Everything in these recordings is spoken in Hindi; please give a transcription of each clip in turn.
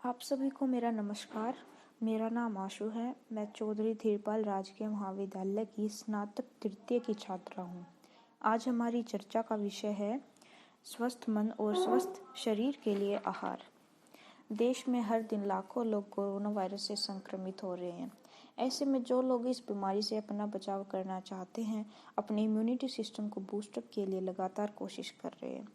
आप सभी को मेरा नमस्कार। मेरा नाम आशु है। मैं चौधरी धीरपाल राजकीय महाविद्यालय की स्नातक तृतीय की छात्रा हूँ। आज हमारी चर्चा का विषय है स्वस्थ मन और स्वस्थ शरीर के लिए आहार। देश में हर दिन लाखों लोग कोरोना वायरस से संक्रमित हो रहे हैं। ऐसे में जो लोग इस बीमारी से अपना बचाव करना चाहते हैं, अपने इम्यूनिटी सिस्टम को बूस्टअप के लिए लगातार कोशिश कर रहे हैं।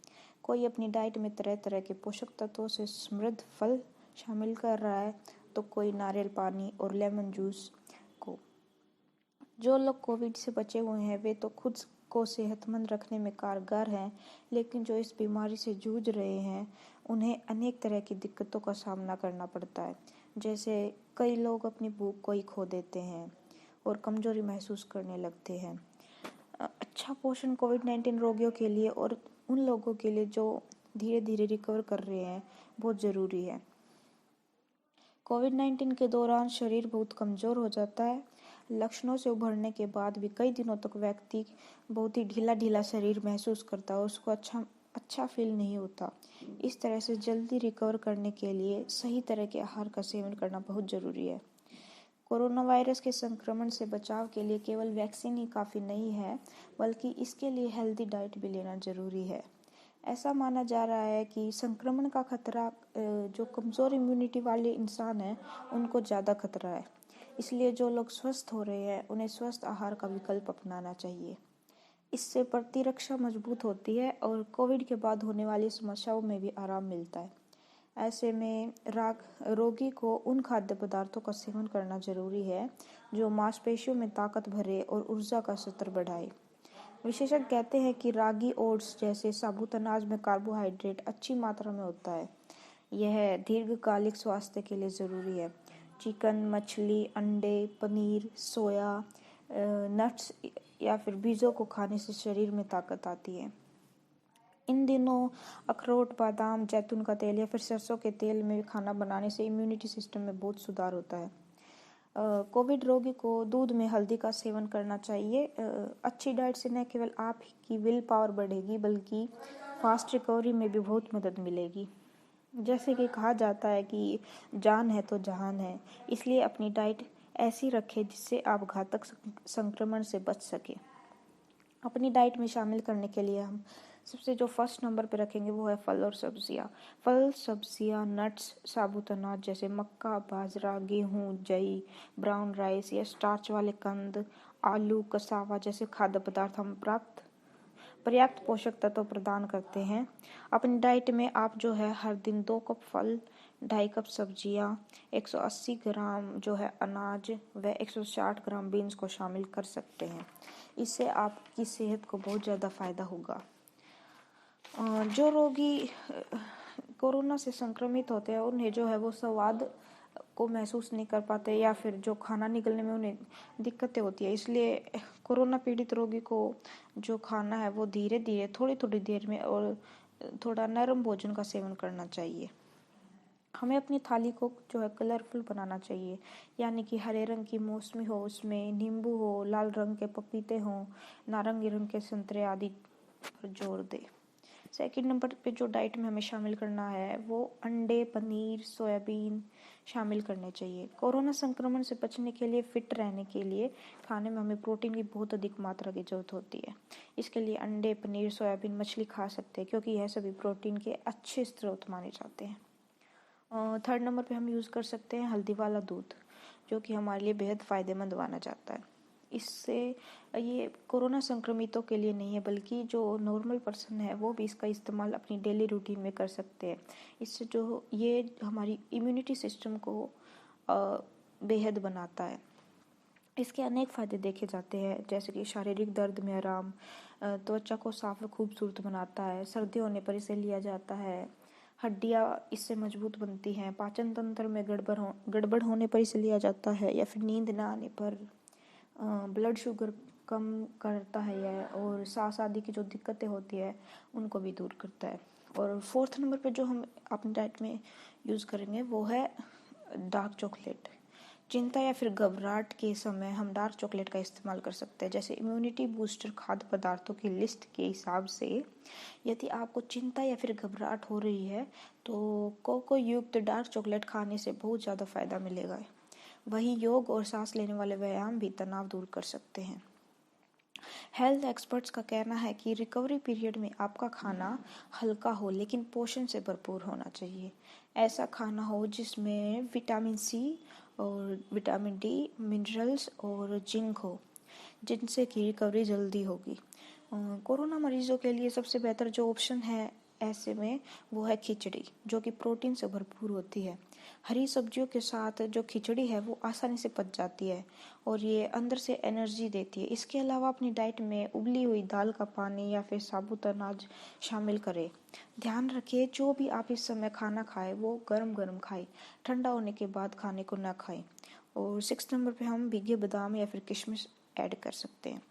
कोई अपनी डाइट में तरह तरह के पोषक तत्वों से समृद्ध फल शामिल कर रहा है, तो कोई नारियल पानी और लेमन जूस को। जो लोग कोविड से बचे हुए हैं वे तो खुद को सेहतमंद रखने में कारगर हैं, लेकिन जो इस बीमारी से जूझ रहे हैं उन्हें अनेक तरह की दिक्कतों का सामना करना पड़ता है। जैसे कई लोग अपनी भूख को ही खो देते हैं और कमजोरी महसूस करने लगते हैं। अच्छा पोषण कोविड-19 रोगियों के लिए और उन लोगों के लिए जो धीरे धीरे रिकवर कर रहे हैं बहुत ज़रूरी है। कोविड-19 के दौरान शरीर बहुत कमज़ोर हो जाता है। लक्षणों से उभरने के बाद भी कई दिनों तक व्यक्ति बहुत ही ढीला ढीला शरीर महसूस करता है और उसको अच्छा फील नहीं होता। इस तरह से जल्दी रिकवर करने के लिए सही तरह के आहार का सेवन करना बहुत ज़रूरी है। कोरोना वायरस के संक्रमण से बचाव के लिए केवल वैक्सीन ही काफ़ी नहीं है, बल्कि इसके लिए हेल्दी डाइट भी लेना ज़रूरी है। ऐसा माना जा रहा है कि संक्रमण का खतरा जो कमज़ोर इम्यूनिटी वाले इंसान हैं उनको ज़्यादा खतरा है। इसलिए जो लोग स्वस्थ हो रहे हैं उन्हें स्वस्थ आहार का विकल्प अपनाना चाहिए। इससे प्रतिरक्षा मजबूत होती है और कोविड के बाद होने वाली समस्याओं में भी आराम मिलता है। ऐसे में रोगी को उन खाद्य पदार्थों का सेवन करना जरूरी है जो मांसपेशियों में ताकत भरे और ऊर्जा का स्तर बढ़ाए। विशेषज्ञ कहते हैं कि रागी ओट्स जैसे साबुत अनाज में कार्बोहाइड्रेट अच्छी मात्रा में होता है। यह दीर्घकालिक स्वास्थ्य के लिए ज़रूरी है। चिकन, मछली, अंडे, पनीर, सोया, नट्स या फिर बीजों को खाने से शरीर में ताकत आती है। इन दिनों अखरोट, बादाम, जैतून का तेल या फिर सरसों के तेल में खाना बनाने से इम्यूनिटी सिस्टम में बहुत सुधार होता है। कोविड रोगी को दूध में हल्दी का सेवन करना चाहिए। अच्छी डाइट से न केवल आपकी विल पावर बढ़ेगी बल्कि फास्ट रिकवरी में भी बहुत मदद मिलेगी। जैसे कि कहा जाता है कि जान है तो जहान है, इसलिए अपनी डाइट ऐसी रखें जिससे आप घातक संक्रमण से बच सकें। अपनी डाइट में शामिल करने के लिए हम सबसे जो फर्स्ट नंबर पे रखेंगे वो है फल और सब्जियाँ। फल, सब्जियाँ, नट्स, साबुत अनाज जैसे मक्का, बाजरा, गेहूँ, जई, ब्राउन राइस या स्टार्च वाले कंद, आलू, कसावा जैसे खाद्य पदार्थ हम पर्याप्त पोषक तत्व प्रदान करते हैं। अपनी डाइट में आप जो है हर दिन 2 कप फल, 2.5 कप सब्जियाँ, 180 ग्राम जो है अनाज व 160 ग्राम बीन्स को शामिल कर सकते हैं। इससे आपकी सेहत को बहुत ज़्यादा फायदा होगा। जो रोगी कोरोना से संक्रमित होते हैं उन्हें जो है वो स्वाद को महसूस नहीं कर पाते या फिर जो खाना निकलने में उन्हें दिक्कतें होती है। इसलिए कोरोना पीड़ित रोगी को जो खाना है वो धीरे धीरे थोड़ी थोड़ी देर में और थोड़ा नरम भोजन का सेवन करना चाहिए। हमें अपनी थाली को जो है कलरफुल बनाना चाहिए, यानी कि हरे रंग की मौसमी हो, उसमें नींबू हो, लाल रंग के पपीते हों, नारंगी रंग के संतरे आदि पर जोर दे। सेकंड नंबर पे जो डाइट में हमें शामिल करना है वो अंडे, पनीर, सोयाबीन शामिल करने चाहिए। कोरोना संक्रमण से बचने के लिए, फिट रहने के लिए खाने में हमें प्रोटीन की बहुत अधिक मात्रा की जरूरत होती है। इसके लिए अंडे, पनीर, सोयाबीन, मछली खा सकते हैं क्योंकि यह सभी प्रोटीन के अच्छे स्रोत माने जाते हैं। थर्ड नंबर पे हम यूज़ कर सकते हैं हल्दी वाला दूध, जो कि हमारे लिए बेहद फ़ायदेमंद माना जाता है। इससे ये कोरोना संक्रमितों के लिए नहीं है बल्कि जो नॉर्मल पर्सन है वो भी इसका इस्तेमाल अपनी डेली रूटीन में कर सकते हैं। इससे जो ये हमारी इम्यूनिटी सिस्टम को बेहद बनाता है। इसके अनेक फ़ायदे देखे जाते हैं, जैसे कि शारीरिक दर्द में आराम, त्वचा को साफ और खूबसूरत बनाता है, सर्दी होने पर इसे लिया जाता है, हड्डियाँ इससे मजबूत बनती हैं, पाचन तंत्र में गड़बड़ होने पर इसे लिया जाता है, या फिर नींद न आने पर ब्लड शुगर कम करता है यह, और सांस आदि की जो दिक्कतें होती है उनको भी दूर करता है। और फोर्थ नंबर पे जो हम अपनी डाइट में यूज़ करेंगे वो है डार्क चॉकलेट। चिंता या फिर घबराहट के समय हम डार्क चॉकलेट का इस्तेमाल कर सकते हैं। जैसे इम्यूनिटी बूस्टर खाद्य पदार्थों की लिस्ट के हिसाब से यदि आपको चिंता या फिर घबराहट हो रही है तो कोको युक्त डार्क चॉकलेट खाने से बहुत ज़्यादा फायदा मिलेगा। वहीं योग और सांस लेने वाले व्यायाम भी तनाव दूर कर सकते हैं। हेल्थ एक्सपर्ट्स का कहना है कि रिकवरी पीरियड में आपका खाना हल्का हो लेकिन पोषण से भरपूर होना चाहिए। ऐसा खाना हो जिसमें विटामिन सी और विटामिन डी, मिनरल्स और जिंक हो, जिनसे कि रिकवरी जल्दी होगी। कोरोना मरीजों के लिए सबसे बेहतर जो ऑप्शन है ऐसे में वो है खिचड़ी, जो कि प्रोटीन से भरपूर होती है। हरी सब्जियों के साथ जो खिचड़ी है वो आसानी से पच जाती है और ये अंदर से एनर्जी देती है। इसके अलावा अपनी डाइट में उबली हुई दाल का पानी या फिर साबुत अनाज शामिल करें। ध्यान रखिए जो भी आप इस समय खाना खाएं वो गरम गरम खाएं, ठंडा होने के बाद खाने को ना खाएं। और 6 नंबर पे हम भीगे बादाम या फिर किशमिश ऐड कर सकते हैं।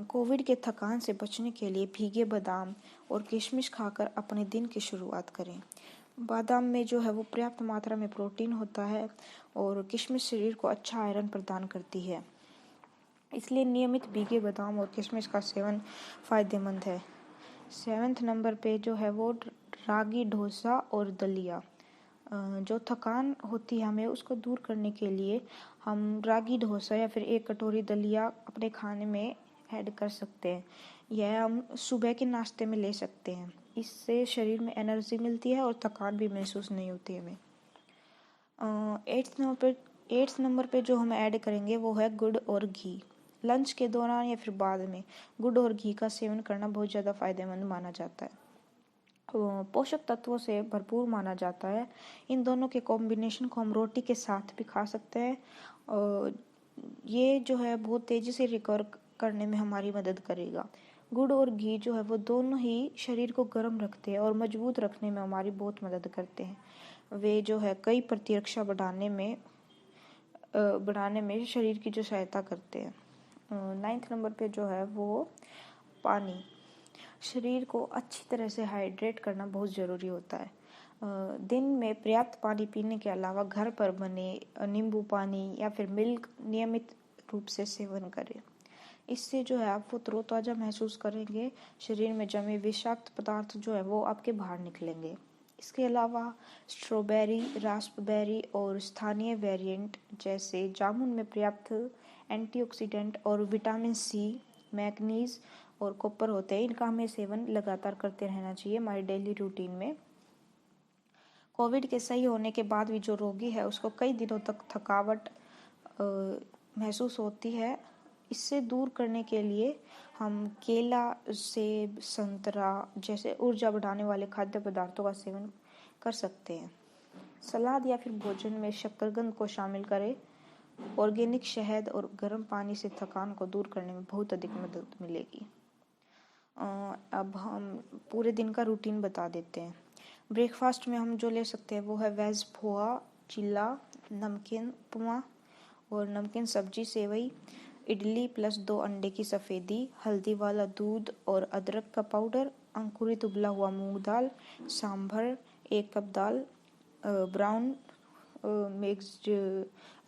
कोविड के थकान से बचने के लिए भीगे बादाम और किशमिश खाकर अपने दिन की शुरुआत करें। बादाम में जो है वो पर्याप्त मात्रा में प्रोटीन होता है और किशमिश शरीर को अच्छा आयरन प्रदान करती है, इसलिए नियमित भीगे बादाम और किशमिश का सेवन फायदेमंद है। 7 नंबर पे जो है वो रागी डोसा और दलिया। जो थकान होती है हमें उसको दूर करने के लिए हम रागी डोसा या फिर 1 कटोरी दलिया अपने खाने में ऐड कर सकते हैं। यह हम सुबह के नाश्ते में ले सकते हैं। इससे शरीर में एनर्जी मिलती है और थकान भी महसूस नहीं होती हमें। 8 नंबर पे जो हम ऐड करेंगे वो है गुड़ और घी। लंच के दौरान या फिर बाद में गुड़ और घी का सेवन करना बहुत ज़्यादा फायदेमंद माना जाता है। पोषक तत्वों से भरपूर माना जाता है। इन दोनों के कॉम्बिनेशन को हम रोटी के साथ भी खा सकते हैं और ये जो है बहुत तेज़ी से रिकवर करने में हमारी मदद करेगा। गुड़ और घी जो है वो दोनों ही शरीर को गर्म रखते हैं और मजबूत रखने में हमारी बहुत मदद करते हैं। वे जो है कई प्रतिरक्षा बढ़ाने में शरीर की जो सहायता करते हैं। 9 नंबर पे जो है वो पानी। शरीर को अच्छी तरह से हाइड्रेट करना बहुत ज़रूरी होता है। दिन में पर्याप्त पानी पीने के अलावा घर पर बने नींबू पानी या फिर मिल्क नियमित रूप से सेवन करें। इससे जो है आप वो तरोताज़ा महसूस करेंगे। शरीर में जमे विषाक्त पदार्थ जो है वो आपके बाहर निकलेंगे। इसके अलावा स्ट्रॉबेरी, रास्पबेरी और स्थानीय वेरिएंट जैसे जामुन में पर्याप्त एंटीऑक्सीडेंट और विटामिन सी, मैग्नीज और कॉपर होते हैं। इनका हमें सेवन लगातार करते रहना चाहिए हमारे डेली रूटीन में। कोविड के सही होने के बाद भी जो रोगी है उसको कई दिनों तक थकावट महसूस होती है। इससे दूर करने के लिए हम केला, सेब, संतरा जैसे ऊर्जा बढ़ाने वाले खाद्य पदार्थों का सेवन कर सकते हैं। सलाद या फिर भोजन में शकरकंद को शामिल करें। ऑर्गेनिक शहद और गर्म पानी से थकान को दूर करने में बहुत अधिक मदद मिलेगी। अब हम पूरे दिन का रूटीन बता देते हैं। ब्रेकफास्ट में हम जो ले सकते हैं वो है वेज पोहा, चिल्ला, नमकीन उपमा और नमकीन सब्जी, सेवई, इडली प्लस 2 अंडे की सफ़ेदी, हल्दी वाला दूध और अदरक का पाउडर, अंकुरित उबला हुआ मूंग दाल, सांभर, 1 कप दाल, ब्राउन मिक्स्ड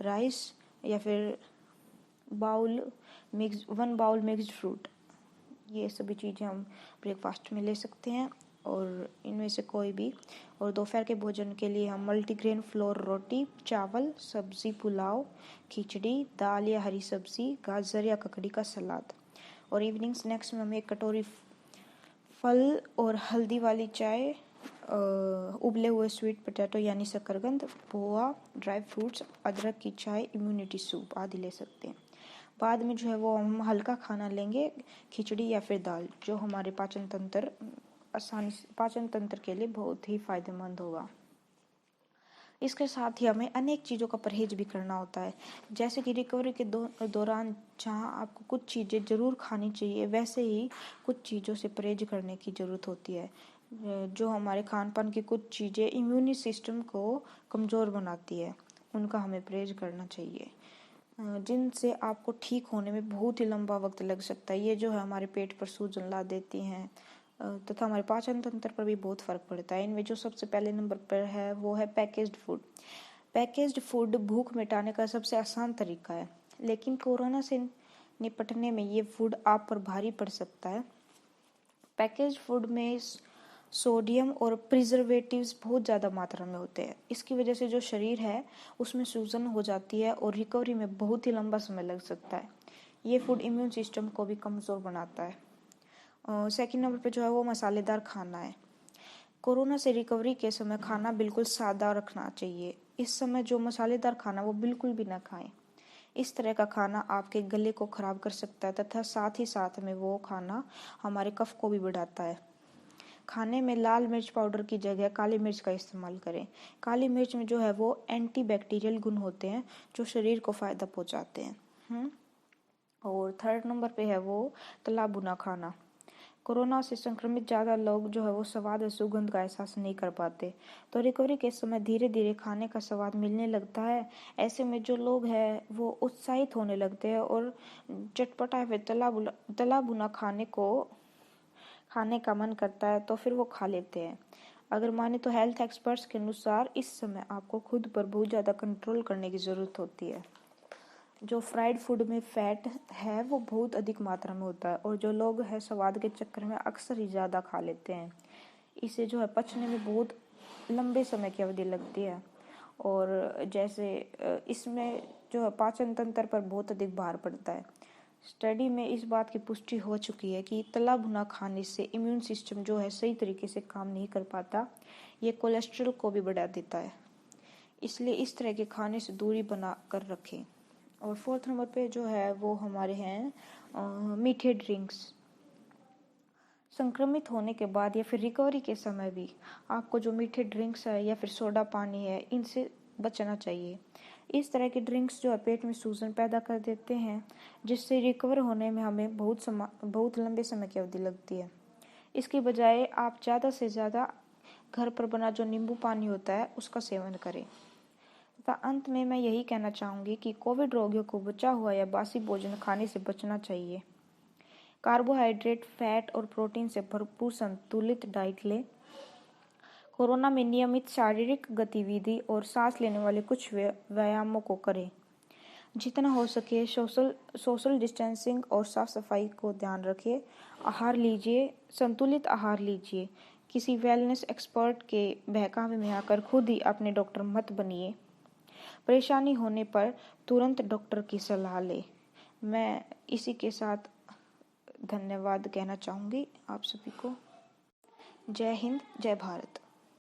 राइस या फिर 1 बाउल मिक्स्ड फ्रूट। ये सभी चीज़ें हम ब्रेकफास्ट में ले सकते हैं और इनमें से कोई भी। और दोपहर के भोजन के लिए हम मल्टीग्रेन फ्लोर रोटी, चावल, सब्जी, पुलाव, खिचड़ी, दाल या हरी सब्जी, गाजर या ककड़ी का सलाद। और इवनिंग स्नैक्स में हम 1 कटोरी फल और हल्दी वाली चाय, उबले हुए स्वीट पोटैटो यानी शकरकंद, पोहा, ड्राई फ्रूट्स, अदरक की चाय, इम्यूनिटी सूप आदि ले सकते हैं। बाद में जो है वो हम हल्का खाना लेंगे, खिचड़ी या फिर दाल, जो हमारे पाचन तंत्र के लिए बहुत ही फायदेमंद होगा। इसके साथ ही हमें अनेक चीज़ों का परहेज भी करना होता है। जैसे कि रिकवरी के दौरान जहाँ आपको कुछ चीज़ें ज़रूर खानी चाहिए, वैसे ही कुछ चीज़ों से परहेज करने की ज़रूरत होती है। जो हमारे खान पान की कुछ चीज़ें इम्यूनी सिस्टम को कमज़ोर बनाती है, उनका हमें परहेज करना चाहिए, जिनसे आपको ठीक होने में बहुत ही लंबा वक्त लग सकता है। ये जो है हमारे पेट पर सूजन ला देती हैं तथा हमारे पाचन तंत्र पर भी बहुत फ़र्क पड़ता है। इनमें जो सबसे पहले नंबर पर है वो है पैकेज्ड फूड। पैकेज्ड फूड भूख मिटाने का सबसे आसान तरीका है, लेकिन कोरोना से निपटने में ये फूड आप पर भारी पड़ सकता है। पैकेज्ड फूड में सोडियम और प्रिजर्वेटिव्स बहुत ज़्यादा मात्रा में होते हैं। इसकी वजह से जो शरीर है उसमें सूजन हो जाती है और रिकवरी में बहुत ही लंबा समय लग सकता है। ये फूड इम्यून सिस्टम को भी कमज़ोर बनाता है। सेकंड नंबर पे जो है वो मसालेदार खाना है। कोरोना से रिकवरी के समय खाना बिल्कुल सादा रखना चाहिए। इस समय जो मसालेदार खाना वो बिल्कुल भी ना खाएं। इस तरह का खाना आपके गले को खराब कर सकता है तथा साथ ही साथ में वो खाना हमारे कफ को भी बढ़ाता है। खाने में लाल मिर्च पाउडर की जगह काली मिर्च का इस्तेमाल करें। काली मिर्च में जो है वो एंटीबैक्टीरियल गुण होते हैं जो शरीर को फ़ायदा पहुंचाते हैं। और थर्ड नंबर पे है वो तला भुना खाना। कोरोना से संक्रमित ज़्यादा लोग जो है वो स्वाद और सुगंध का एहसास नहीं कर पाते, तो रिकवरी के समय धीरे धीरे खाने का स्वाद मिलने लगता है। ऐसे में जो लोग हैं वो उत्साहित होने लगते हैं और चटपटा या फिर तला भुना खाने का मन करता है तो फिर वो खा लेते हैं। अगर माने तो हेल्थ एक्सपर्ट्स के अनुसार इस समय आपको खुद पर बहुत ज़्यादा कंट्रोल करने की ज़रूरत होती है। जो फ्राइड फूड में फैट है वो बहुत अधिक मात्रा में होता है और जो लोग हैं स्वाद के चक्कर में अक्सर ही ज़्यादा खा लेते हैं। इसे जो है पचने में बहुत लंबे समय की अवधि लगती है और जैसे इसमें जो है पाचन तंत्र पर बहुत अधिक भार पड़ता है। स्टडी में इस बात की पुष्टि हो चुकी है कि तला भुना खाने से इम्यून सिस्टम जो है सही तरीके से काम नहीं कर पाता, ये कोलेस्ट्रॉल को भी बढ़ा देता है। इसलिए इस तरह के खाने से दूरी बना कर रखें। और फोर्थ नंबर पे जो है वो हमारे हैं मीठे ड्रिंक्स। संक्रमित होने के बाद या फिर रिकवरी के समय भी आपको जो मीठे ड्रिंक्स है या फिर सोडा पानी है इनसे बचना चाहिए। इस तरह के ड्रिंक्स जो है पेट में सूजन पैदा कर देते हैं जिससे रिकवर होने में हमें बहुत लंबे समय की अवधि लगती है। इसकी बजाय आप ज़्यादा से ज़्यादा घर पर बना जो नींबू पानी होता है उसका सेवन करें। तथा अंत में मैं यही कहना चाहूँगी कि कोविड रोगियों को बचा हुआ या बासी भोजन खाने से बचना चाहिए। कार्बोहाइड्रेट, फैट और प्रोटीन से भरपूर संतुलित डाइट लें। कोरोना में नियमित शारीरिक गतिविधि और सांस लेने वाले कुछ व्यायामों को करें। जितना हो सके सोशल डिस्टेंसिंग और साफ सफाई को ध्यान रखिए। आहार लीजिए, संतुलित आहार लीजिए। किसी वेलनेस एक्सपर्ट के बहकावे में आकर खुद ही अपने डॉक्टर मत बनिए। परेशानी होने पर तुरंत डॉक्टर की सलाह लें। मैं इसी के साथ धन्यवाद कहना चाहूँगी आप सभी को। जय हिंद, जय भारत।